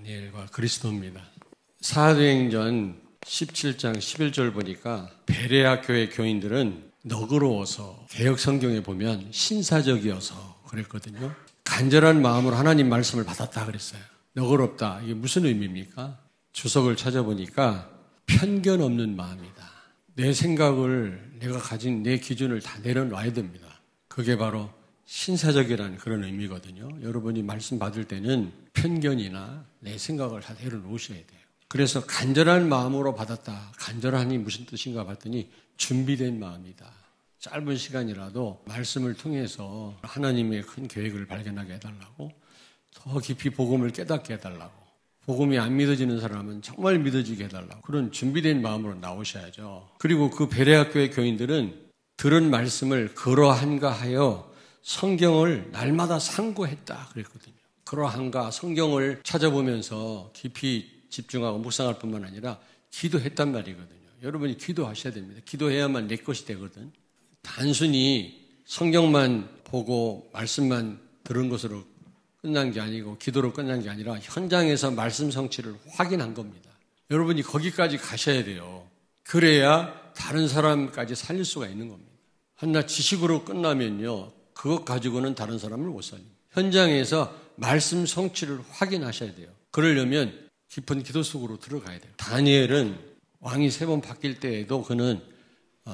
다니엘과 그리스도입니다. 사도행전 17장 11절 보니까 베레아 교회 교인들은 너그러워서 개역 성경에 보면 신사적이어서 그랬거든요. 간절한 마음으로 하나님 말씀을 받았다 그랬어요. 너그럽다. 이게 무슨 의미입니까? 주석을 찾아보니까 편견 없는 마음이다. 내 생각을 내가 가진 내 기준을 다 내려놔야 됩니다. 그게 바로 신사적이라는 그런 의미거든요. 여러분이 말씀 받을 때는 편견이나 내 생각을 다 내려놓으셔야 돼요. 그래서 간절한 마음으로 받았다. 간절하니 무슨 뜻인가 봤더니 준비된 마음이다. 짧은 시간이라도 말씀을 통해서 하나님의 큰 계획을 발견하게 해달라고, 더 깊이 복음을 깨닫게 해달라고, 복음이 안 믿어지는 사람은 정말 믿어지게 해달라고, 그런 준비된 마음으로 나오셔야죠. 그리고 그 베레아 교회 교인들은 들은 말씀을 그러한가 하여 성경을 날마다 상고했다 그랬거든요. 그러한가 성경을 찾아보면서 깊이 집중하고 묵상할 뿐만 아니라 기도했단 말이거든요. 여러분이 기도하셔야 됩니다. 기도해야만 내 것이 되거든. 단순히 성경만 보고 말씀만 들은 것으로 끝난 게 아니고 기도로 끝난 게 아니라 현장에서 말씀 성취를 확인한 겁니다. 여러분이 거기까지 가셔야 돼요. 그래야 다른 사람까지 살릴 수가 있는 겁니다. 한낱 지식으로 끝나면요, 그것 가지고는 다른 사람을 못 살립니다. 현장에서 말씀 성취를 확인하셔야 돼요. 그러려면 깊은 기도 속으로 들어가야 돼요. 다니엘은 왕이 3번 바뀔 때에도 그는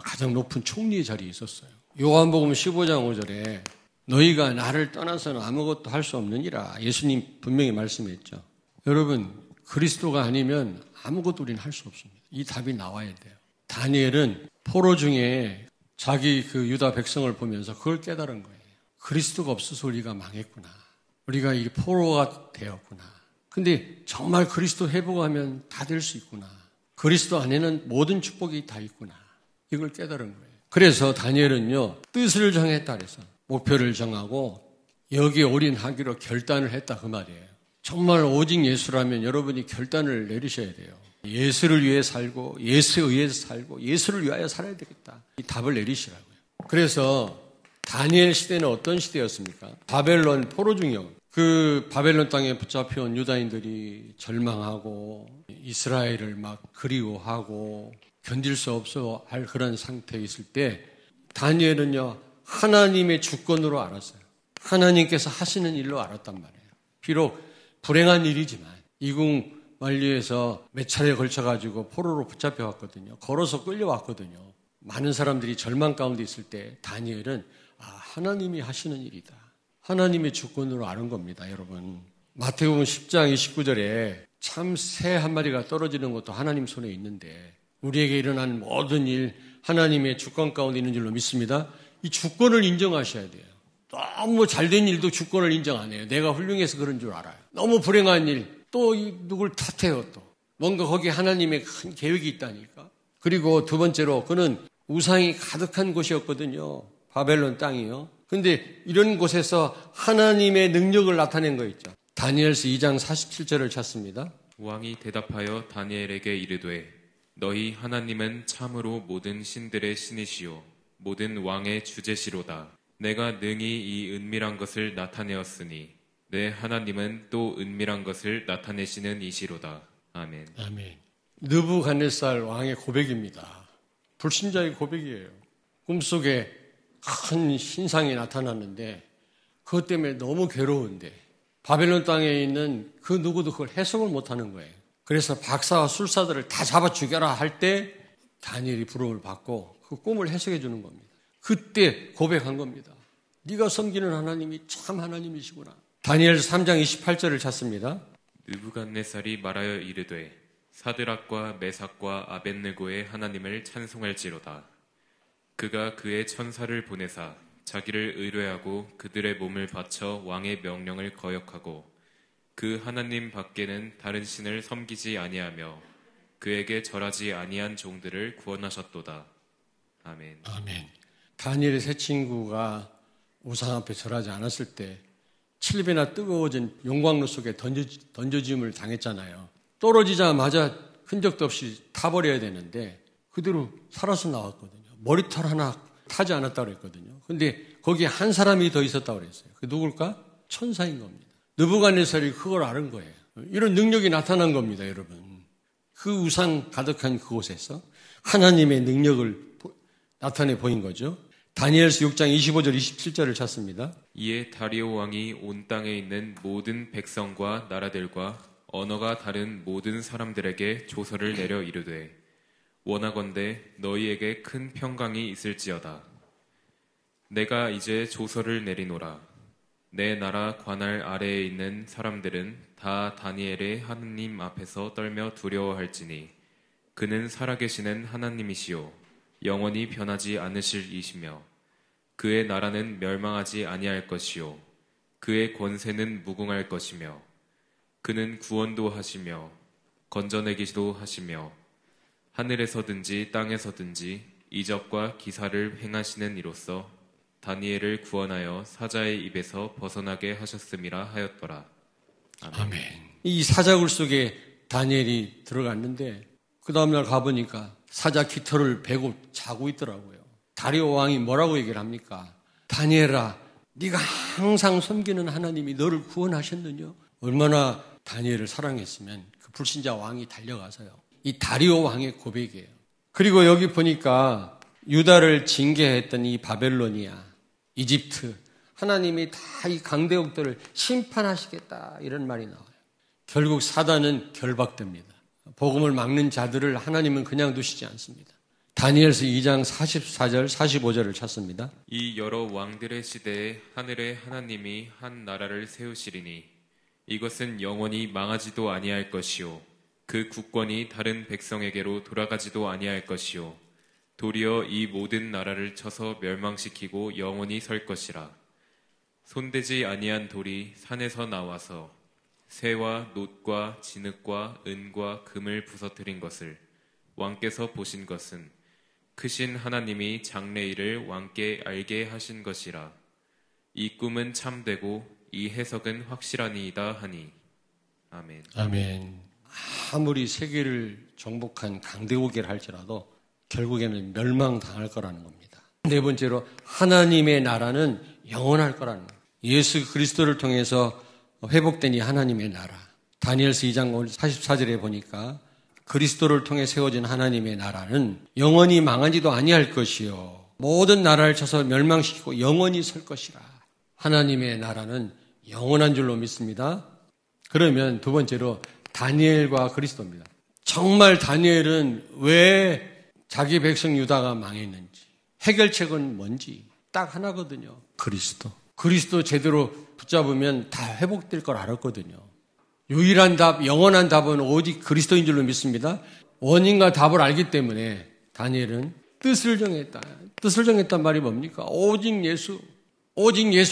가장 높은 총리의 자리에 있었어요. 요한복음 15장 5절에 너희가 나를 떠나서는 아무것도 할 수 없느니라. 예수님 분명히 말씀했죠. 여러분, 그리스도가 아니면 아무것도 우리는 할 수 없습니다. 이 답이 나와야 돼요. 다니엘은 포로 중에 자기 그 유다 백성을 보면서 그걸 깨달은 거예요. 그리스도가 없어서 우리가 망했구나. 우리가 이 포로가 되었구나. 근데 정말 그리스도 회복하면 다 될 수 있구나. 그리스도 안에는 모든 축복이 다 있구나. 이걸 깨달은 거예요. 그래서 다니엘은요, 뜻을 정했다 그래서 목표를 정하고 여기에 올인하기로 결단을 했다 그 말이에요. 정말 오직 예수라면 여러분이 결단을 내리셔야 돼요. 예수를 위해 살고 예수에 의해서 살고 예수를 위하여 살아야 되겠다. 이 답을 내리시라고요. 그래서 다니엘 시대는 어떤 시대였습니까? 바벨론 포로 중이요. 그 바벨론 땅에 붙잡혀온 유다인들이 절망하고 이스라엘을 막 그리워하고 견딜 수 없어 할 그런 상태에 있을 때 다니엘은요, 하나님의 주권으로 알았어요. 하나님께서 하시는 일로 알았단 말이에요. 비록 불행한 일이지만 이궁 만리에서 몇 차례에 걸쳐가지고 포로로 붙잡혀왔거든요. 걸어서 끌려왔거든요. 많은 사람들이 절망 가운데 있을 때 다니엘은 하나님이 하시는 일이다. 하나님의 주권으로 아는 겁니다, 여러분. 마태복음 10장 29절에 참 새 한 마리가 떨어지는 것도 하나님 손에 있는데 우리에게 일어난 모든 일 하나님의 주권 가운데 있는 줄로 믿습니다. 이 주권을 인정하셔야 돼요. 너무 잘된 일도 주권을 인정 안 해요. 내가 훌륭해서 그런 줄 알아요. 너무 불행한 일, 또 누굴 탓해요 또. 뭔가 거기에 하나님의 큰 계획이 있다니까. 그리고 두 번째로 그는 우상이 가득한 곳이었거든요. 바벨론 땅이요. 근데 이런 곳에서 하나님의 능력을 나타낸 거 있죠. 다니엘서 2장 47절을 찾습니다. 왕이 대답하여 다니엘에게 이르되 너희 하나님은 참으로 모든 신들의 신이시요 모든 왕의 주제시로다. 내가 능히 이 은밀한 것을 나타내었으니 내 하나님은 또 은밀한 것을 나타내시는 이시로다. 아멘. 아멘. 느부갓네살 왕의 고백입니다. 불신자의 고백이에요. 꿈속에 큰 신상이 나타났는데 그것 때문에 너무 괴로운데 바벨론 땅에 있는 그 누구도 그걸 해석을 못하는 거예요. 그래서 박사와 술사들을 다 잡아 죽여라 할 때 다니엘이 부름을 받고 그 꿈을 해석해 주는 겁니다. 그때 고백한 겁니다. 네가 섬기는 하나님이 참 하나님이시구나. 다니엘 3장 28절을 찾습니다. 느부갓네살이 말하여 이르되 사드락과 메삭과 아벳느고의 하나님을 찬송할지로다. 그가 그의 천사를 보내사 자기를 의뢰하고 그들의 몸을 바쳐 왕의 명령을 거역하고 그 하나님 밖에는 다른 신을 섬기지 아니하며 그에게 절하지 아니한 종들을 구원하셨도다. 아멘. 아멘. 다니엘의 세 친구가 우상 앞에 절하지 않았을 때 7배나 뜨거워진 용광로 속에 던져짐을 당했잖아요. 떨어지자마자 흔적도 없이 타버려야 되는데 그대로 살아서 나왔거든요. 머리털 하나 타지 않았다고 그랬거든요. 근데 거기에 한 사람이 더 있었다고 그랬어요. 그 누굴까? 천사인 겁니다. 느부갓네살이 그걸 아는 거예요. 이런 능력이 나타난 겁니다, 여러분. 그 우상 가득한 그곳에서 하나님의 능력을 나타내 보인 거죠. 다니엘서 6장 25절 27절을 찾습니다. 이에 다리오 왕이 온 땅에 있는 모든 백성과 나라들과 언어가 다른 모든 사람들에게 조서를 내려 이르되 원하건대 너희에게 큰 평강이 있을지어다. 내가 이제 조서를 내리노라. 내 나라 관할 아래에 있는 사람들은 다 다니엘의 하느님 앞에서 떨며 두려워할지니 그는 살아계시는 하나님이시요 영원히 변하지 않으실 이시며 그의 나라는 멸망하지 아니할 것이요 그의 권세는 무궁할 것이며 그는 구원도 하시며 건져내기도 하시며 하늘에서든지 땅에서든지 이적과 기사를 행하시는 이로써 다니엘을 구원하여 사자의 입에서 벗어나게 하셨음이라 하였더라. 아멘. 이 사자굴 속에 다니엘이 들어갔는데 그 다음날 가보니까 사자 깃털을 베고 자고 있더라고요. 다리오 왕이 뭐라고 얘기를 합니까? 다니엘아, 네가 항상 섬기는 하나님이 너를 구원하셨느냐? 얼마나 다니엘을 사랑했으면 그 불신자 왕이 달려가서요. 이 다리오 왕의 고백이에요. 그리고 여기 보니까 유다를 징계했던 이 바벨로니아, 이집트, 하나님이 다 이 강대국들을 심판하시겠다 이런 말이 나와요. 결국 사단은 결박됩니다. 복음을 막는 자들을 하나님은 그냥 두시지 않습니다. 다니엘서 2장 44절 45절을 찾습니다. 이 여러 왕들의 시대에 하늘의 하나님이 한 나라를 세우시리니 이것은 영원히 망하지도 아니할 것이요 그 국권이 다른 백성에게로 돌아가지도 아니할 것이요 도리어 이 모든 나라를 쳐서 멸망시키고 영원히 설 것이라. 손대지 아니한 돌이 산에서 나와서 새와 놋과 진흙과 은과 금을 부서뜨린 것을 왕께서 보신 것은 크신 하나님이 장래일을 왕께 알게 하신 것이라. 이 꿈은 참되고 이 해석은 확실하니이다 하니. 아멘. 아멘. 아무리 세계를 정복한 강대국이라 할지라도 결국에는 멸망당할 거라는 겁니다. 네 번째로 하나님의 나라는 영원할 거라는 겁니다. 예수 그리스도를 통해서 회복된 이 하나님의 나라. 다니엘서 2장 44절에 보니까 그리스도를 통해 세워진 하나님의 나라는 영원히 망하지도 아니할 것이요 모든 나라를 쳐서 멸망시키고 영원히 설 것이라. 하나님의 나라는 영원한 줄로 믿습니다. 그러면 두 번째로 다니엘과 그리스도입니다. 정말 다니엘은 왜 자기 백성 유다가 망했는지, 해결책은 뭔지 딱 하나거든요. 그리스도. 그리스도 제대로 붙잡으면 다 회복될 걸 알았거든요. 유일한 답, 영원한 답은 오직 그리스도인 줄로 믿습니다. 원인과 답을 알기 때문에 다니엘은 뜻을 정했다. 뜻을 정했단 말이 뭡니까? 오직 예수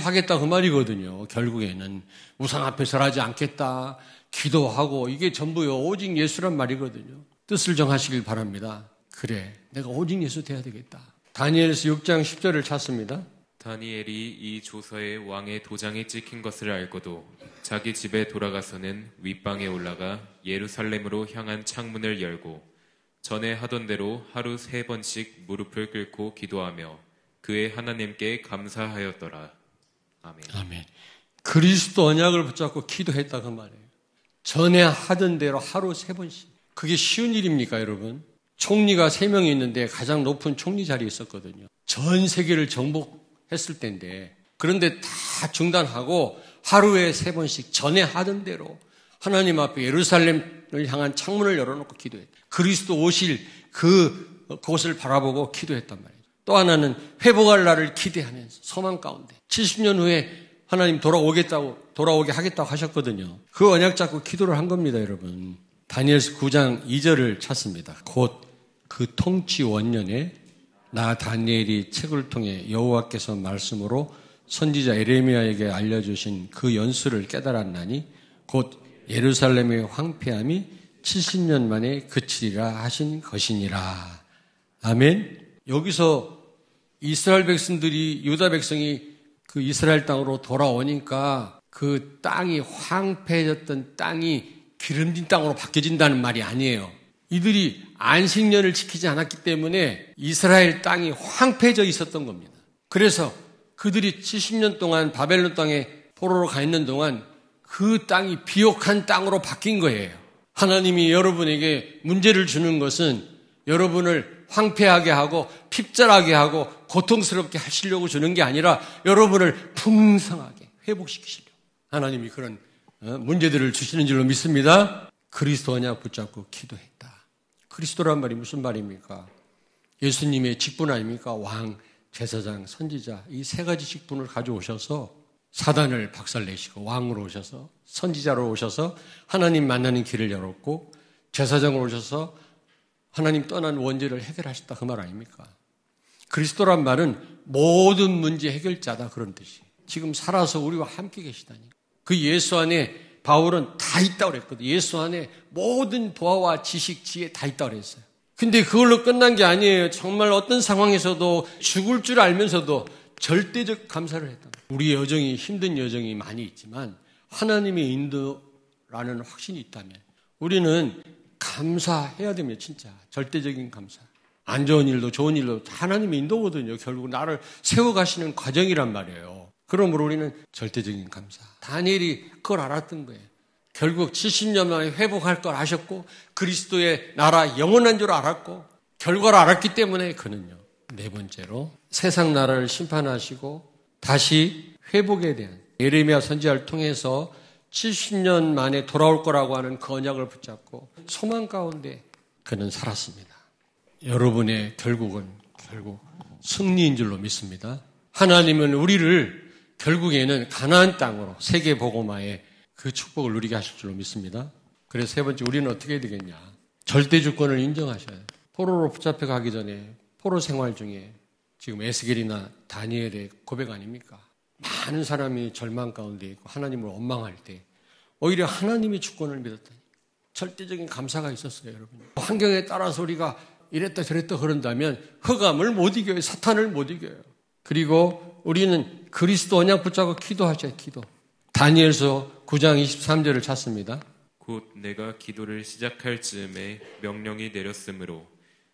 하겠다 그 말이거든요. 결국에는 우상 앞에 설하지 않겠다. 기도하고 이게 전부요. 오직 예수란 말이거든요. 뜻을 정하시길 바랍니다. 그래, 내가 오직 예수 돼야 되겠다. 다니엘서 6장 10절을 찾습니다. 다니엘이 이 조서에 왕의 도장이 찍힌 것을 알고도 자기 집에 돌아가서는 윗방에 올라가 예루살렘으로 향한 창문을 열고 전에 하던 대로 하루 3번씩 무릎을 꿇고 기도하며 그의 하나님께 감사하였더라. 아멘. 아멘. 그리스도 언약을 붙잡고 기도했다 그 말이에요. 전에 하던 대로 하루 3번씩. 그게 쉬운 일입니까, 여러분? 총리가 3명이 있는데 가장 높은 총리 자리에 있었거든요. 전 세계를 정복했을 때인데 그런데 다 중단하고 하루에 3번씩 전에 하던 대로 하나님 앞에 예루살렘을 향한 창문을 열어놓고 기도했다. 그리스도 오실 그곳을 바라보고 기도했단 말이에요. 또 하나는 회복할 날을 기대하면서 소망 가운데 70년 후에 하나님 돌아오게 하겠다고 하셨거든요. 그 언약 잡고 기도를 한 겁니다, 여러분. 다니엘서 9장 2절을 찾습니다. 곧 그 통치 원년에 나 다니엘이 책을 통해 여호와께서 말씀으로 선지자 에레미야에게 알려주신 그 연수를 깨달았나니 곧 예루살렘의 황폐함이 70년 만에 그치리라 하신 것이니라. 아멘. 여기서 이스라엘 백성들이 유다 백성이 그 이스라엘 땅으로 돌아오니까 그 땅이 황폐해졌던 땅이 기름진 땅으로 바뀌어진다는 말이 아니에요. 이들이 안식년을 지키지 않았기 때문에 이스라엘 땅이 황폐해져 있었던 겁니다. 그래서 그들이 70년 동안 바벨론 땅에 포로로 가 있는 동안 그 땅이 비옥한 땅으로 바뀐 거예요. 하나님이 여러분에게 문제를 주는 것은 여러분을 황폐하게 하고 핍절하게 하고 고통스럽게 하시려고 주는 게 아니라 여러분을 풍성하게 회복시키시려고 하나님이 그런 문제들을 주시는 줄로 믿습니다. 그리스도 언약 붙잡고 기도했다. 그리스도란 말이 무슨 말입니까? 예수님의 직분 아닙니까? 왕, 제사장, 선지자 이 세 가지 직분을 가져오셔서 사단을 박살내시고 왕으로 오셔서 선지자로 오셔서 하나님 만나는 길을 열었고 제사장으로 오셔서 하나님 떠난 원죄를 해결하셨다 그 말 아닙니까? 그리스도란 말은 모든 문제 해결자다 그런 뜻이에요. 지금 살아서 우리와 함께 계시다니. 그 예수 안에 바울은 다 있다고 그랬거든요. 예수 안에 모든 보아와 지식, 지혜 다 있다고 그랬어요. 근데 그걸로 끝난 게 아니에요. 정말 어떤 상황에서도 죽을 줄 알면서도 절대적 감사를 했다. 우리 여정이 힘든 여정이 많이 있지만 하나님의 인도라는 확신이 있다면 우리는 감사해야 됩니다. 진짜 절대적인 감사. 안 좋은 일도 좋은 일도 하나님의 인도거든요. 결국 나를 세워가시는 과정이란 말이에요. 그러므로 우리는 절대적인 감사. 다니엘이 그걸 알았던 거예요. 결국 70년 만에 회복할 걸 아셨고 그리스도의 나라 영원한 줄 알았고 결과를 알았기 때문에 그는요. 네 번째로 세상 나라를 심판하시고 다시 회복에 대한 예레미야 선지자를 통해서 70년 만에 돌아올 거라고 하는 그 언약을 붙잡고 소망 가운데 그는 살았습니다. 여러분의 결국 승리인 줄로 믿습니다. 하나님은 우리를 결국에는 가나안 땅으로 세계 복음화의 그 축복을 누리게 하실 줄로 믿습니다. 그래서 세 번째 우리는 어떻게 해야 되겠냐. 절대 주권을 인정하셔야 돼요. 포로로 붙잡혀 가기 전에 포로 생활 중에 지금 에스겔이나 다니엘의 고백 아닙니까? 많은 사람이 절망 가운데 있고 하나님을 원망할 때 오히려 하나님의 주권을 믿었다니 절대적인 감사가 있었어요. 여러분. 환경에 따라서 우리가 이랬다 저랬다 그런다면 흑암을 못 이겨요. 사탄을 못 이겨요. 그리고 우리는 그리스도 언약 붙잡고 기도하죠. 기도. 다니엘서 9장 23절을 찾습니다. 곧 내가 기도를 시작할 즈음에 명령이 내렸으므로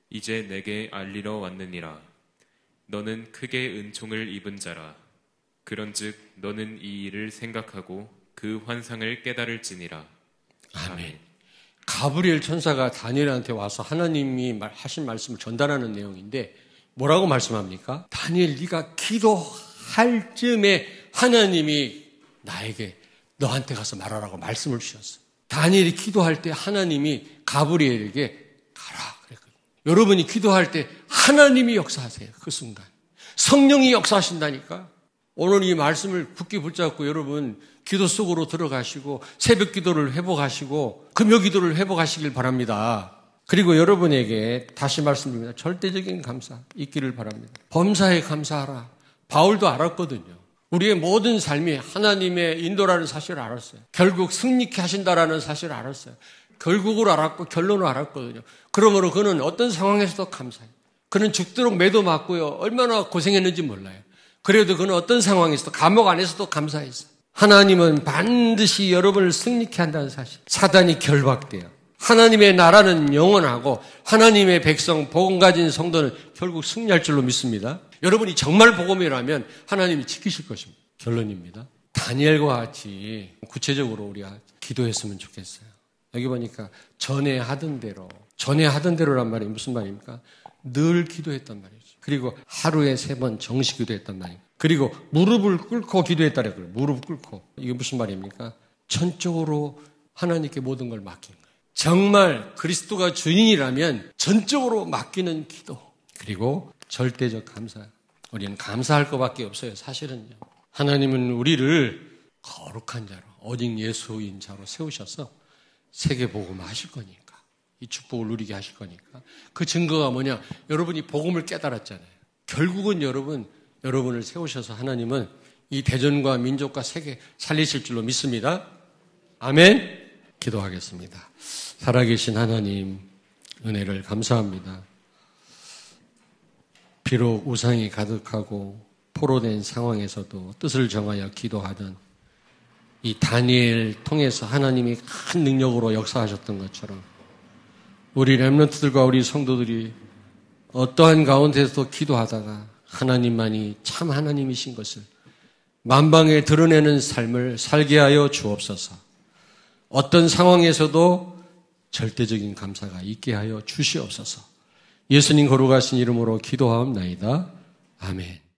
이제 내게 알리러 왔느니라. 너는 크게 은총을 입은 자라. 그런즉 너는 이 일을 생각하고 그 환상을 깨달을지니라. 아멘. 가브리엘 천사가 다니엘한테 와서 하나님이 하신 말씀을 전달하는 내용인데 뭐라고 말씀합니까? 다니엘 네가 기도할 즈음에 하나님이 나에게 너한테 가서 말하라고 말씀을 주셨어요. 다니엘이 기도할 때 하나님이 가브리엘에게 가라 그랬거든요. 여러분이 기도할 때 하나님이 역사하세요. 그 순간. 성령이 역사하신다니까. 오늘 이 말씀을 굳게 붙잡고 여러분 기도 속으로 들어가시고 새벽 기도를 회복하시고 금요 기도를 회복하시길 바랍니다. 그리고 여러분에게 다시 말씀드립니다. 절대적인 감사 있기를 바랍니다. 범사에 감사하라. 바울도 알았거든요. 우리의 모든 삶이 하나님의 인도라는 사실을 알았어요. 결국 승리케 하신다라는 사실을 알았어요. 결국을 알았고 결론을 알았거든요. 그러므로 그는 어떤 상황에서도 감사해요. 그는 죽도록 매도 맞고요. 얼마나 고생했는지 몰라요. 그래도 그는 어떤 상황에서도 감옥 안에서도 감사했어요. 하나님은 반드시 여러분을 승리케 한다는 사실. 사단이 결박돼요. 하나님의 나라는 영원하고 하나님의 백성, 복음 가진 성도는 결국 승리할 줄로 믿습니다. 여러분이 정말 복음이라면 하나님이 지키실 것입니다. 결론입니다. 다니엘과 같이 구체적으로 우리가 기도했으면 좋겠어요. 여기 보니까 전에 하던 대로란 말이 무슨 말입니까? 늘 기도했단 말이죠. 그리고 하루에 3번 정식 기도했단 말이에요. 그리고 무릎을 꿇고 기도했다는 거예요. 무릎 꿇고. 이게 무슨 말입니까? 전적으로 하나님께 모든 걸 맡긴 거예요. 정말 그리스도가 주인이라면 전적으로 맡기는 기도. 그리고 절대적 감사. 우리는 감사할 것밖에 없어요. 사실은요. 하나님은 우리를 거룩한 자로, 오직 예수인 자로 세우셔서 세계 복음을 하실 거니까. 이 축복을 누리게 하실 거니까. 그 증거가 뭐냐? 여러분이 복음을 깨달았잖아요. 결국은 여러분을 세우셔서 하나님은 이 대전과 민족과 세계 살리실 줄로 믿습니다. 아멘. 기도하겠습니다. 살아계신 하나님 은혜를 감사합니다. 비록 우상이 가득하고 포로된 상황에서도 뜻을 정하여 기도하던 이 다니엘 통해서 하나님이 큰 능력으로 역사하셨던 것처럼 우리 렘넌트들과 우리 성도들이 어떠한 가운데서도 기도하다가 하나님만이 참 하나님이신 것을 만방에 드러내는 삶을 살게 하여 주옵소서. 어떤 상황에서도 절대적인 감사가 있게 하여 주시옵소서. 예수님 거룩하신 이름으로 기도하옵나이다. 아멘.